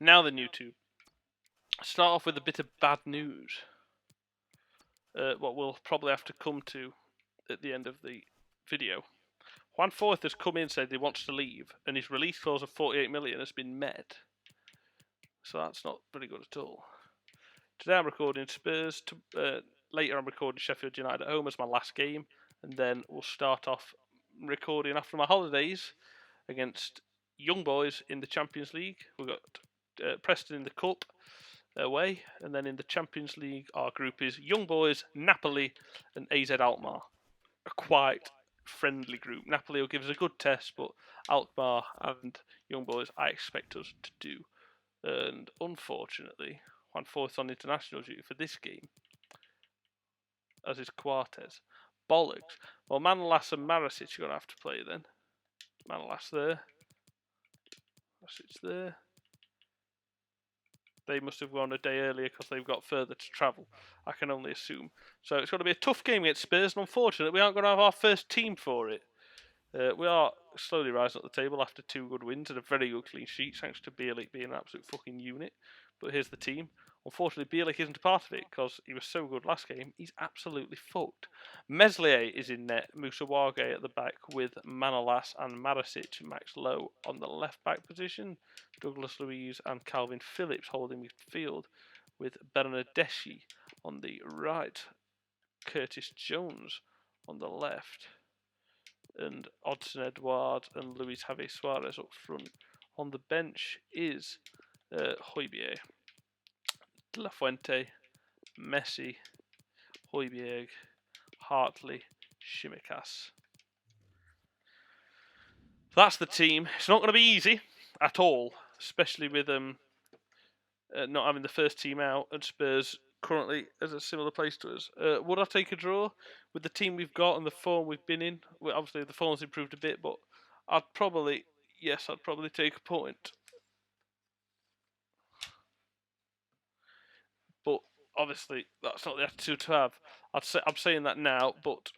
Now then, YouTube. Start off with a bit of bad news. What we'll probably have to come to at the end of the video. Juan Foyth has come in and said he wants to leave, and his release clause of 48 million has been met. So that's not very good at all. Today I'm recording Spurs. Later I'm recording Sheffield United at home as my last game, and then we'll start off recording after my holidays against Young Boys in the Champions League. We've got Preston in the Cup away, and then in the Champions League our group is Young Boys, Napoli and AZ Alkmaar. A quite friendly group. Napoli will give us a good test, but Alkmaar and Young Boys I expect us to do. And unfortunately, Juan Foyth on international duty for this game, as is Quartes. Bollocks. Well, Manolas and Marasic are going to have to play then. Manolas there. Marasic there. They must have gone a day earlier because they've got further to travel, I can only assume. So it's going to be a tough game against Spurs, and unfortunately we aren't going to have our first team for it. We are slowly rising up the table after 2 good wins and a very good clean sheet, thanks to Bielik being an absolute fucking unit. But here's the team. Unfortunately, Bielik isn't a part of it because he was so good last game. He's absolutely fucked. Meslier is in net, Musawage at the back with Manolas and Marasic, Max Lowe on the left back position, Douglas Luiz and Calvin Phillips holding midfield with Bernardeschi on the right, Curtis Jones on the left, and Odson Edouard and Luis Javier Suarez up front. On the bench is Højbjerg, De La Fuente, Messi, Højbjerg, Hartley, Shimikas. That's the team. It's not going to be easy at all, especially with not having the first team out and Spurs currently as a similar place to us. Would I take a draw with the team we've got and the form we've been in? Well, obviously the form's improved a bit, but I'd probably take a point. But obviously that's not the attitude to have. I'm saying that now, but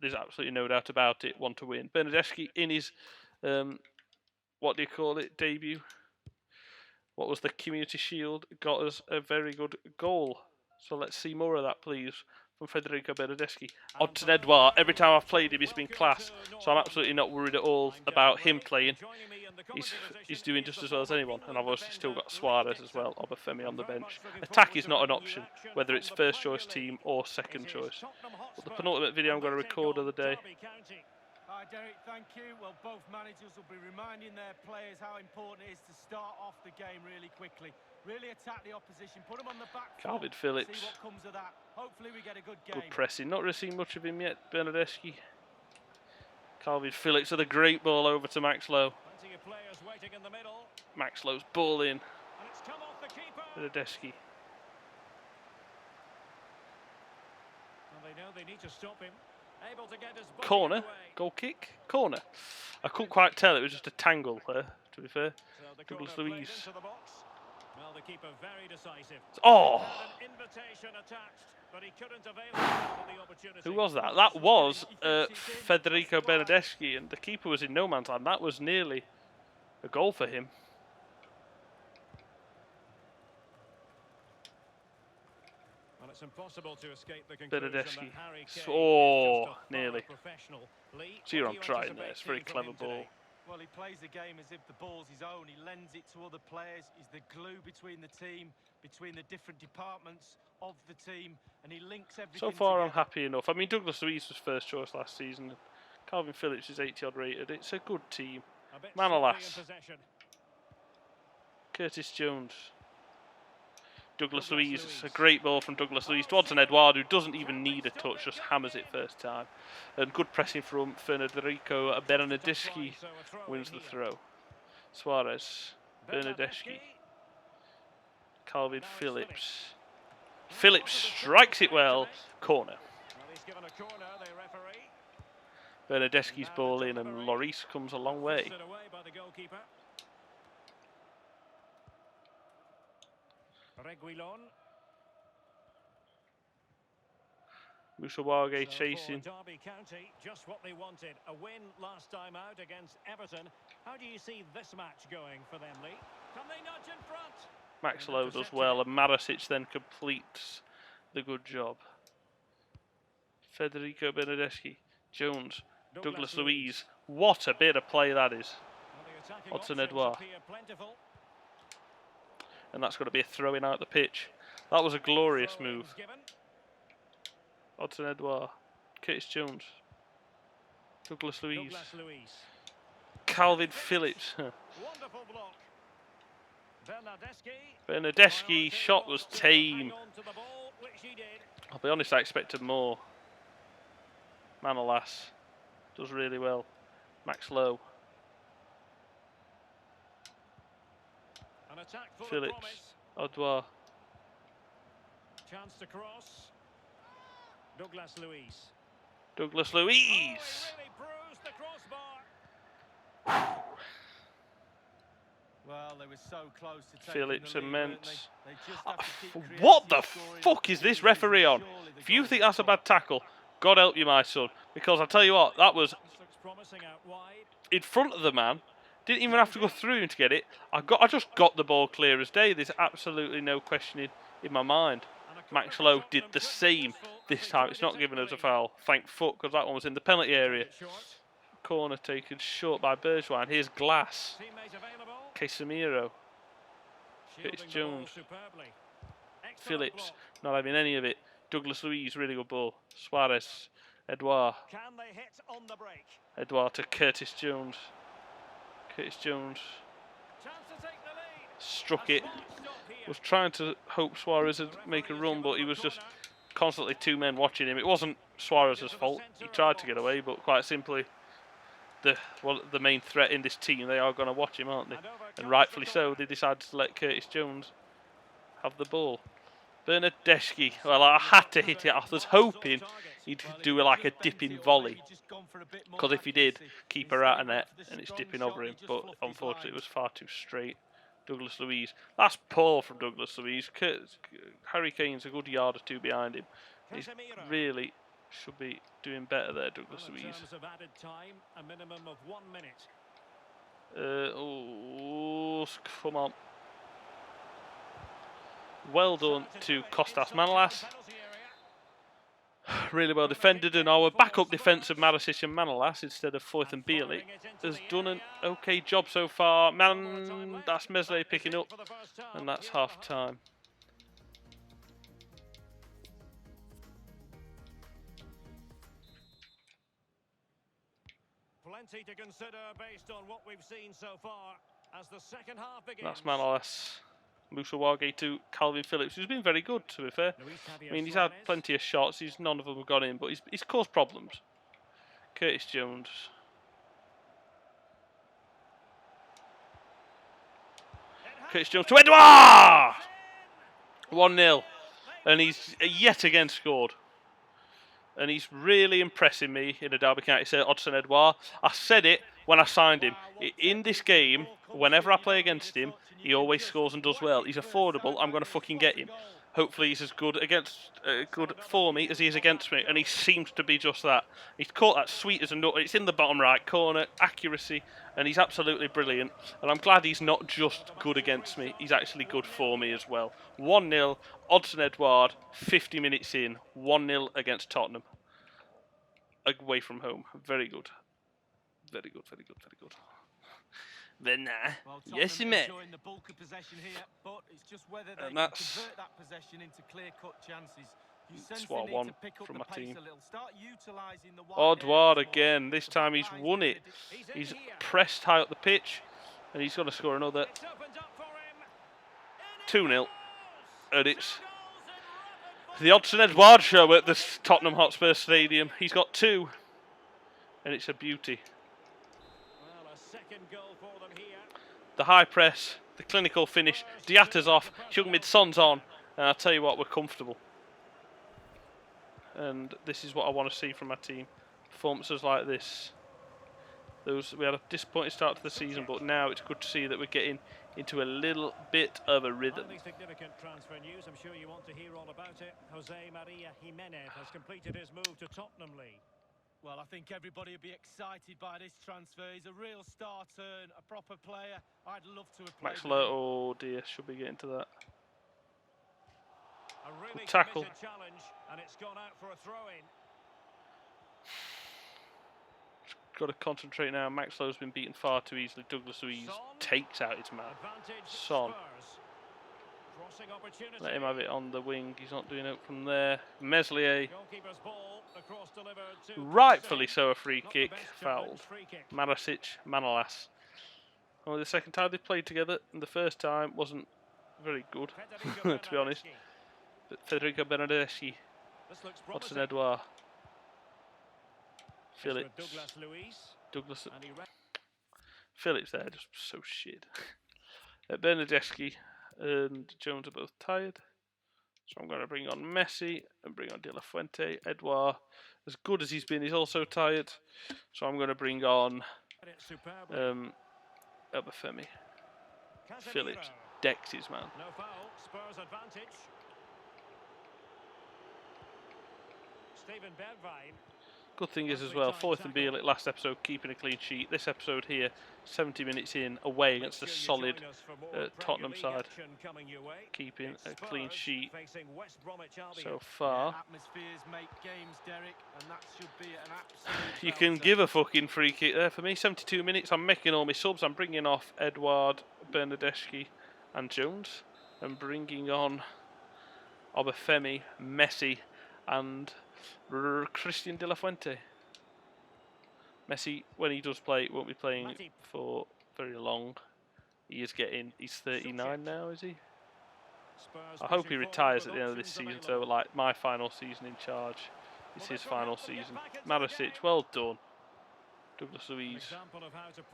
there's absolutely no doubt about it, want to win. Bernardeschi in his debut. What was the Community Shield? Got us a very good goal. So let's see more of that, please, from Federico Bernardeschi. Odson Edouard, every time I've played him, he's been class. So I'm absolutely not worried at all about him playing. He's doing just as well as anyone. And I've obviously still got Suarez as well, Obafemi on the bench. Attack is not an option, whether it's first choice team or second choice. But the penultimate video I'm going to record of the day. Hi Derek, thank you. Well, both managers will be reminding their players how important it is to start off the game really quickly. Really attack the opposition, put them on the back foot, Calvin Phillips. see what comes of that. Hopefully we get a good game. Good pressing. Not really seen much of him yet, Bernardeschi. Calvin Phillips with a great ball over to Max Lowe. Plenty of players waiting in the middle. Max Lowe's ball in. And it's come off the keeper. Bernardeschi. Well, they know they need to stop him. Able to get his Corner, goal kick, corner. I couldn't quite tell, it was just a tangle there, to be fair. So Douglas Luiz. Well, the keeper very decisive. Oh! An invitation attached, but he couldn't avail himself of the opportunity. Who was that? That was Federico Bernardeschi, and the keeper was in no man's land. That was nearly a goal for him. Well, it's impossible to escape the Bernardeschi. Oh, nearly. See what I'm trying there. It's a very clever ball. Well, he plays the game as if the ball's his own. He lends it to other players. He's the glue between the team, between the different departments of the team, and he links everything So far, together. I'm happy enough. I mean, Douglas Luiz was first choice last season. Calvin Phillips is 80-odd rated. It's a good team. Manolas. Curtis Jones. Douglas Luiz, a great ball from Douglas Luiz to Odson Edouard, who doesn't even need a touch, just hammers it first time. And good pressing from Federico Bernardeschi wins the throw. Suarez, Bernardeschi, Calvin Phillips. Phillips strikes it well, corner. Bernardeschi's ball in and Lloris comes a long way. Musawage chasing. Derby County, just what they wanted. A win last time out against Everton. How do you see this match going for them, Lee? Can they nudge in front? Max Lowe does well, and Marasic then completes the good job. Federico Bernardeschi, Jones, Douglas Luiz. What a bit of play that is. Hudson Edouard. And that's going to be a throw-in out the pitch. That was a glorious move. Hudson Edouard, Curtis Jones, Douglas Luiz, Calvin Phillips. Bernardeschi shot was tame. I'll be honest, I expected more. Manolas does really well. Max Lowe. Phillips. Edouard. Chance to cross. Douglas Luiz. Douglas Luiz. Really bruised the crossbar. Well, they were so close to taking Phillips the lead, immense. they just have to keep What the creating fuck is this referee on? If you think that's a bad tackle, God help you, my son. Because I tell you what, that was in front of the man. Didn't even have to go through him to get it. I just got the ball clear as day. There's absolutely no questioning in my mind. Max Lowe did the same this time. It's not giving us a foul. Thank fuck, because that one was in the penalty area. Corner taken short by Bergwijn. Here's Glass. Casemiro. Curtis Jones. Phillips. Not having any of it. Douglas Luiz, really good ball. Suarez. Edouard. Edouard to Curtis Jones. Curtis Jones. Struck it. Was trying to hope Suarez would make a run, but he was just constantly two men watching him. It wasn't Suarez's fault. He tried to get away, but quite simply, the main threat in this team, they are going to watch him, aren't they? And rightfully so, they decided to let Curtis Jones have the ball. Bernardeschi, well, I had to hit it. I was hoping he'd do like a dipping volley, because if he did, keeper out of net, and it's dipping over him, but unfortunately it was far too straight. Douglas Luiz. That's poor from Douglas Luiz. Harry Kane's a good yard or two behind him. He's really should be doing better there, Douglas Luiz. Oh, come on. Well done to Kostas Manolas. Really well defended, and our backup defence of Marasic and Manolas instead of Foyth and Bielik has done an okay job so far. That's Mesle picking up, and that's half time. Plenty to consider based on what we've seen so far as the second half begins. That's Manolas. Musawage to Calvin Phillips, who's been very good, to be fair. I mean, he's had plenty of shots. None of them have gone in, but he's caused problems. Curtis Jones. Curtis Jones to Edouard! 1-0. And he's yet again scored. And he's really impressing me in a Derby County. Hudson Edouard. I said it when I signed him. In this game, whenever I play against him, he always scores and does well. He's affordable. I'm going to fucking get him. Hopefully he's as good good for me as he is against me, and he seems to be just that. He's caught that sweet as a nut. It's in the bottom right corner, accuracy, and he's absolutely brilliant. And I'm glad he's not just good against me. He's actually good for me as well. 1-0, Hudson Edouard, 50 minutes in, 1-0 against Tottenham. Away from home. Very good. Very good, very good, very good. Then, yes, mate. The bulk of possession here, but it's just whether they And can convert that possession into clear-cut chances. You sense what I they need want to pick up from the my pace team. a little. Start utilising the wide Edouard areas again. more. This time he's won it. He's pressed high up the pitch, and he's going to score another 2-0. And it's the Hudson Edouard show at the Tottenham Hotspur Stadium. He's got 2, and it's a beauty. The high press, the clinical finish. Diatta's off, Heung-min Son's on, and I'll tell you what, we're comfortable. And this is what I want to see from my team. Performances like this. We had a disappointing start to the season, but now it's good to see that we're getting into a little bit of a rhythm. Highly significant transfer news. I'm sure you want to hear all about it. Jose Maria Jimenez has completed his move to Tottenham League. Well, I think everybody will be excited by this transfer. He's a real star turn, a proper player. I'd love to have played Max with Lowe, him. oh dear, should we get into that? A really Tackle. committed challenge, and it's gone out for a throw-in. Got to concentrate now. Max Lowe's been beaten far too easily. Douglas Luiz takes out his man. Advantage Son. Spurs. Crossing opportunity. Let him have it on the wing. He's not doing it from there. Meslier, Goalkeeper's ball, the cross delivered to rightfully so, a free Not the kick, best fouled. challenge, free kick. Marasic, Manolas. Only the second time they played together, and the first time wasn't very good, Federico to be honest. Bernardeschi. But Federico Bernardeschi, This looks Hudson promising. Edouard, It's with Phillips, Douglas Luiz, Douglas, and he Phillips there, just so shit. Bernardeschi and Jones are both tired. So I'm going to bring on Messi and bring on De La Fuente. Edouard, as good as he's been, he's also tired. So I'm going to bring on read it superbly. Obafemi. Casemiro. Phillips decks his man. No foul. Spurs advantage. Steven Bergwijn. Good thing is as well, Foyth and Bielik last episode keeping a clean sheet. This episode here, 70 minutes in, away against a solid Tottenham side, keeping a clean sheet so far. Atmospheres make games, Derek, and that should be an absolute You can give a fucking free kick there for me. 72 minutes, I'm making all my subs. I'm bringing off Edouard, Bernardeschi and Jones. And bringing on Obafemi, Messi and Christian De La Fuente. Messi, when he does play, won't be playing for very long. He's 39 now, is he? I hope he retires at the end of this season, so like my final season in charge is his final season. Marasic, well done. Douglas Luiz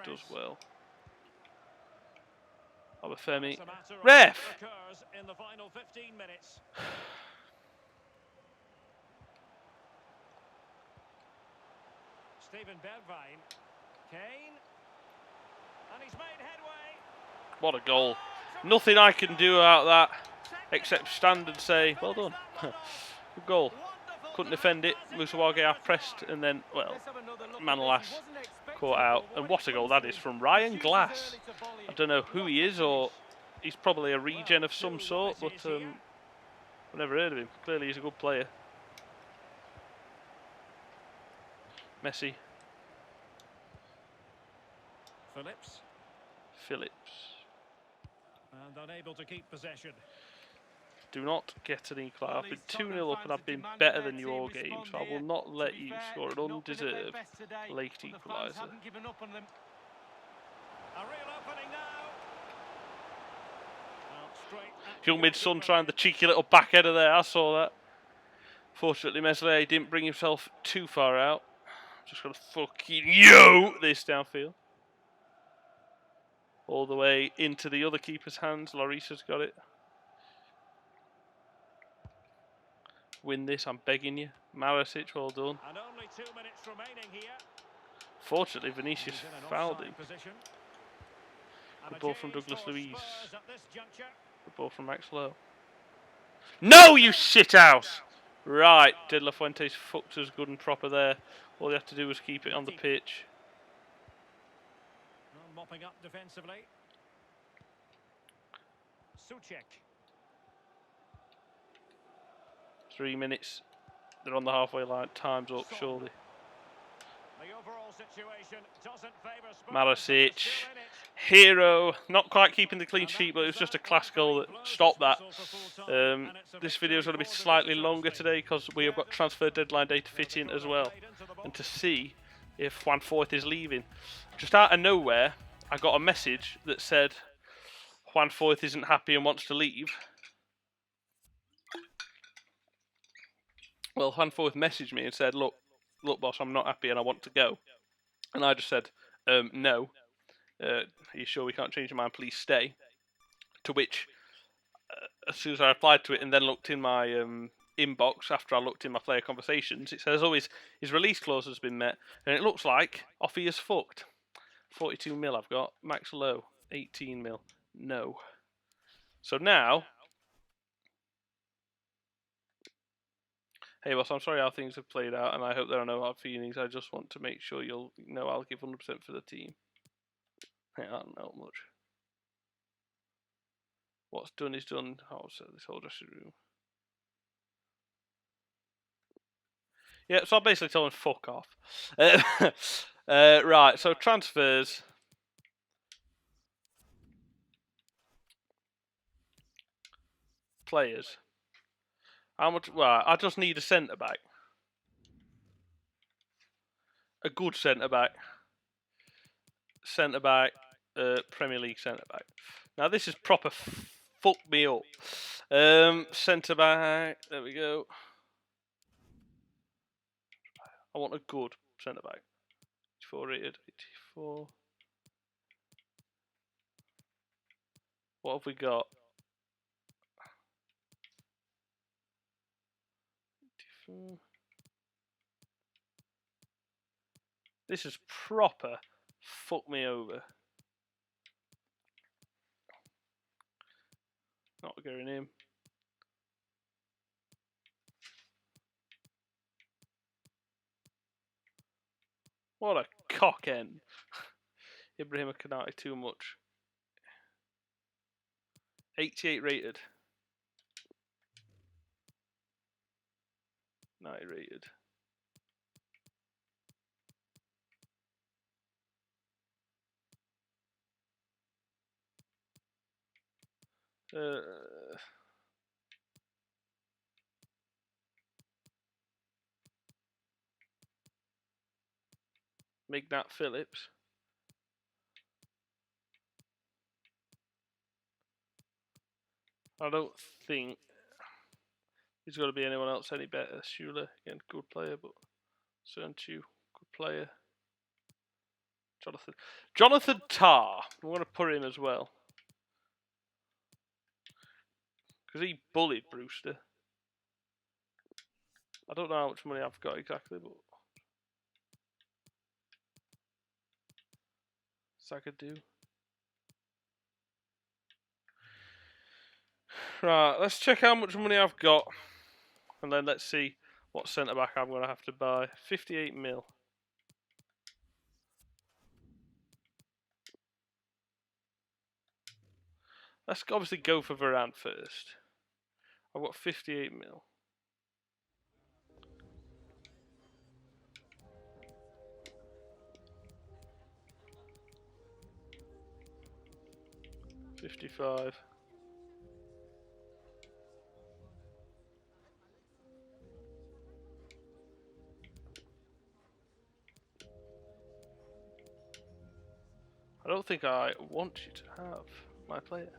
does well. Obafemi, ref! In the final 15 minutes. Steven Bergwijn, Kane, and he's made headway. What a goal. Nothing I can do about that except stand and say, well done. Good goal. Couldn't defend it. Musawage pressed and then, well, Manolas caught out. And what a goal that is from Ryan Glass. I don't know who he is, or he's probably a regen of some sort, but I've never heard of him. Clearly he's a good player. Messi. Phillips. And unable to keep possession. Do not get an equaliser. I've been 2-0 up and I've been better than you all game, so I will not let you score an undeserved late equaliser. A real opening now. Young Son trying the cheeky little back header there, I saw that. Fortunately, Meslier didn't bring himself too far out. Just got to fucking this downfield. All the way into the other keeper's hands. Lloris's got it. Win this, I'm begging you. Marasic, well done. And only 2 minutes remaining here. Fortunately, Vinicius fouled him. Good ball from Douglas Luiz. Good ball from Max Lowe. No, you shithouse! Right, De La Fuente's fucked us good and proper there. All they have to do was keep it on the pitch. Mopping up defensively. Suchek. 3 minutes. They're on the halfway line. Time's up, surely. The overall situation doesn't favour Spurs. Marasic. Hero. Not quite keeping the clean sheet, but it was just a class goal that stopped that. This video is going to be slightly longer today because we have got transfer deadline day to fit in as well. And to see if Juan Foyth is leaving. Just out of nowhere, I got a message that said Juan Foyth isn't happy and wants to leave. Well, Juan Foyth messaged me and said, look boss, I'm not happy and I want to go. And I just said, no. Are you sure we can't change your mind? Please stay. To which, as soon as I replied to it and then looked in my inbox after I looked in my player conversations, it says, oh, his release clause has been met. And it looks like off he is fucked. 42 mil I've got. Max Lowe, 18 mil. No. So now, hey boss, I'm sorry how things have played out, and I hope there are no hard feelings. I just want to make sure you'll know I'll give 100% for the team. Hey, I don't know much. What's done is done. Oh, so this whole dressing room. Yeah, so I basically told him fuck off. Right, so transfers. Players. How much? Well, I just need a centre back. A good centre back. Centre back. Premier League centre back. Now this is proper fuck me up. Centre back. There we go. I want a good centre back. 84 rated. 84. What have we got? 84. This is proper fuck me over. Not going in. What a cock end. Ibrahim Kanate too much. 88 rated. 90 rated. Mignat Phillips. I don't think there's got to be anyone else any better. Shula, again, good player, but Cerntu, good player. Jonathan Tarr. I'm going to put him as well. Because he bullied Brewster. I don't know how much money I've got exactly, but Zagadou. Right, let's check how much money I've got. And then let's see what centre back I'm going to have to buy. 58 mil. Let's obviously go for Varane first. I've got 58 mil. $55. I don't think I want you to have my player.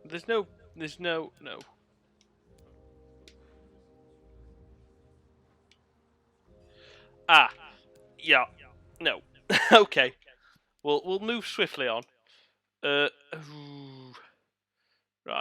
There's no. Ah, yeah, no. Okay, we'll move swiftly on. Right,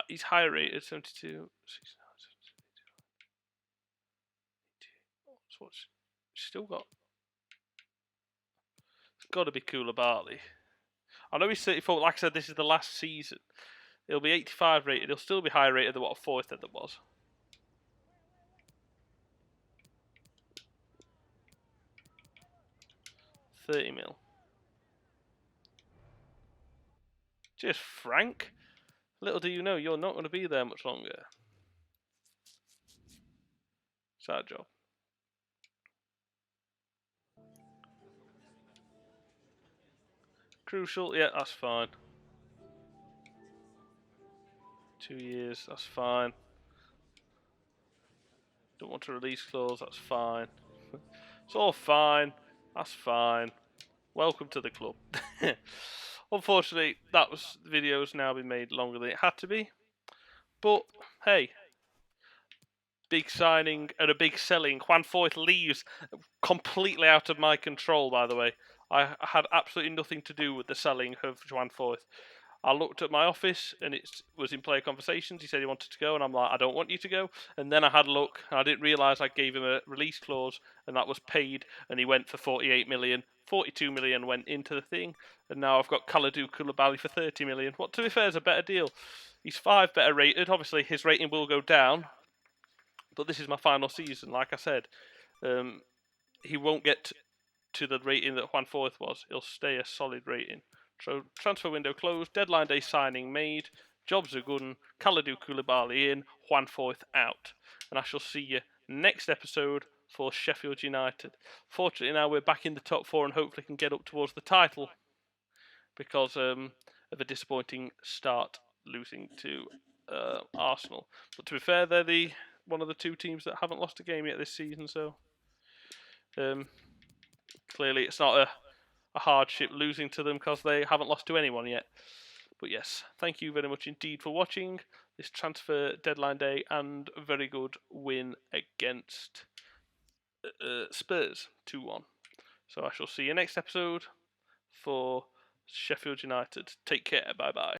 he's higher rated, 72. 69, 72. So what's still got? It's got to be Koulibaly. I know he's 34. Like I said, this is the last season. It'll be 85 rated. He'll still be higher rated than what a fourth that was. $30 mil. Just Frank. Little do you know, you're not going to be there much longer. Sad job. Crucial, yeah, that's fine. 2 years, that's fine. Don't want to release clause, that's fine. It's all fine, that's fine. Welcome to the club. Unfortunately, the video has now been made longer than it had to be. But, hey, big signing and a big selling. Juan Foyth leaves completely out of my control, by the way. I had absolutely nothing to do with the selling of Juan Foyth. I looked at my office and it was in player conversations. He said he wanted to go, and I'm like, I don't want you to go. And then I had a look, and I didn't realise I gave him a release clause, and that was paid, and he went for 48 million. 42 million went into the thing, and now I've got Kalidou Koulibaly for 30 million. What, to be fair, is a better deal. He's 5 better rated. Obviously, his rating will go down, but this is my final season. Like I said, he won't get to the rating that Juan Foyth was. He'll stay a solid rating. So transfer window closed, deadline day signing made, jobs are good, Kalidou Koulibaly in, Juan Foyth out. And I shall see you next episode for Sheffield United. Fortunately now we're back in the top 4 and hopefully can get up towards the title because of a disappointing start losing to Arsenal. But to be fair, they're one of the 2 teams that haven't lost a game yet this season, so clearly it's not a hardship losing to them because they haven't lost to anyone yet. But yes, thank you very much indeed for watching this transfer deadline day and a very good win against Spurs 2-1. So I shall see you next episode for Sheffield United. Take care. Bye bye.